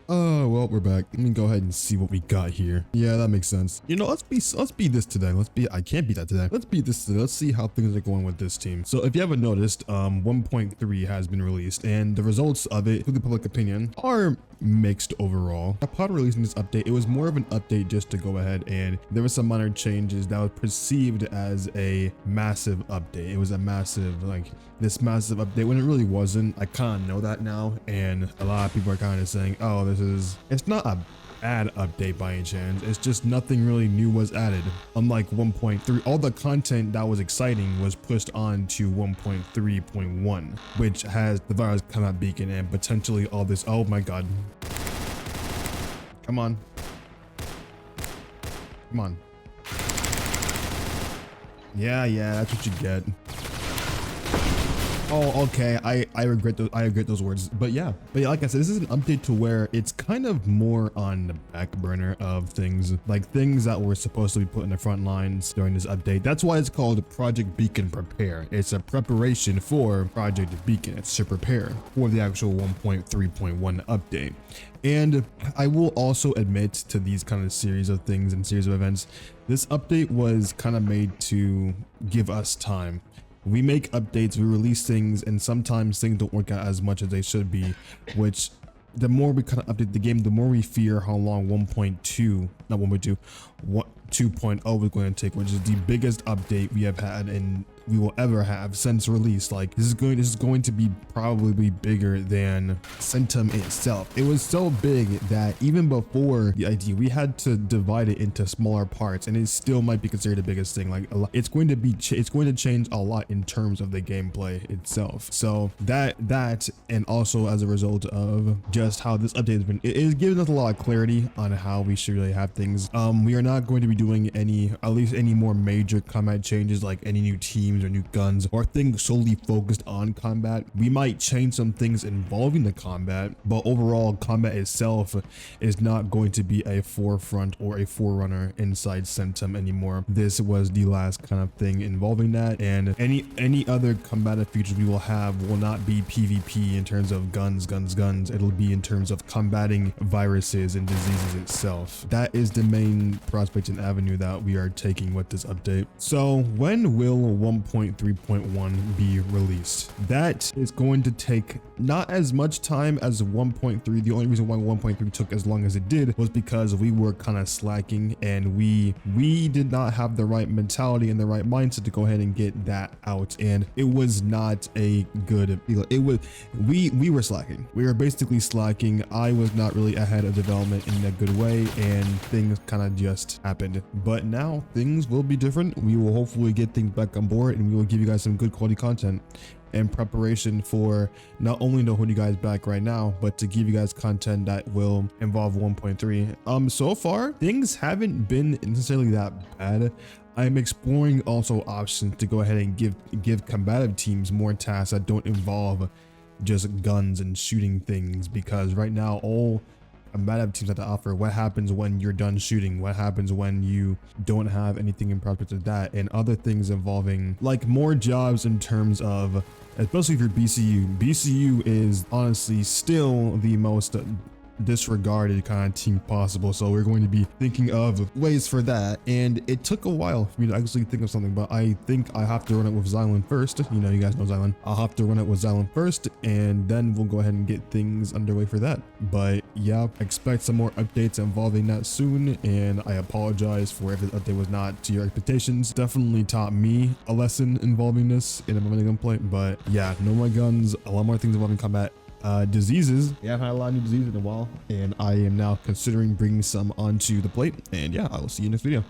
Oh, well, we're back. Let me go ahead and see what we got here. Yeah, that makes sense. You know, let's beat this today. I can't beat that today. Let's beat this today. Let's see how things are going with this team. So if you haven't noticed, 1.3 has been released and the results of it, to the public opinion, are mixed overall. Upon releasing this update, it was more of an update just to go ahead, and there were some minor changes that was perceived as a massive update. It was a massive, like, this massive update when it really wasn't. I kind of know that now, and a lot of people are kind of saying, oh, it's not a bad update by any chance. It's just nothing really new was added. Unlike 1.3, all the content that was exciting was pushed on to 1.3.1, which has the virus combat beacon and potentially all this. Oh my god. Come on. Come on. Yeah, that's what you get. Oh, okay. I regret those words, but yeah, like I said, this is an update to where it's kind of more on the back burner of things, like things that were supposed to be put in the front lines during this update. That's why it's called Project Beacon Prepare. It's a preparation for Project Beacon. It's to prepare for the actual 1.3.1 update. And I will also admit to these kind of series of things and series of events, this update was kind of made to give us time. We make updates, we release things, and sometimes things don't work out as much as they should be, which the more we kind of update the game, the more we fear how long 2.0 is going to take, which is the biggest update we have had and we will ever have since release. Like, this is going to be probably bigger than centum itself. It was so big that even before the idea, we had to divide it into smaller parts, and it still might be considered the biggest thing. Like, it's going to change a lot in terms of the gameplay itself. So that and also as a result of just how this update has been, it is giving us a lot of clarity on how we should really have things. We are not going to be doing any more major combat changes, like any new teams or new guns or things solely focused on combat. We might change some things involving the combat, but overall combat itself is not going to be a forefront or a forerunner inside centum anymore. This was the last kind of thing involving that, and any other combative features we will have will not be PvP in terms of guns. It'll be in terms of combating viruses and diseases itself. That is the main prospect and avenue that we are taking with this update. So when will 1.3.1 be released? That is going to take not as much time as 1.3. The only reason why 1.3 took as long as it did was because we were kind of slacking, and we did not have the right mentality and the right mindset to go ahead and get that out, and it was not a good feel. We were slacking. We were basically slacking. I was not really ahead of development in a good way, and things kind of just happened. But now things will be different. We will hopefully get things back on board, and we will give you guys some good quality content in preparation for not only to hold you guys back right now, but to give you guys content that will involve 1.3. So far things haven't been necessarily that bad. I'm exploring also options to go ahead and give combative teams more tasks that don't involve just guns and shooting things, because right now all combative teams have to offer what happens when you're done shooting, what happens when you don't have anything in prospect of that, and other things involving like more jobs in terms of, especially if you're BCU is honestly still the most disregarded kind of team possible. So we're going to be thinking of ways for that, and it took a while for me to actually think of something, but I think I have to run it with Xylan first. You know, you guys know Xylan. I'll have to run it with Xylan first, and then we'll go ahead and get things underway for that. But yeah, expect some more updates involving that soon, and I apologize for if this update was not to your expectations. Definitely taught me a lesson involving this in a gunplay, but yeah, no more guns, a lot more things involving combat. Diseases. Yeah, I've had a lot of new diseases in a while, and I am now considering bringing some onto the plate. And yeah, I will see you in the next video.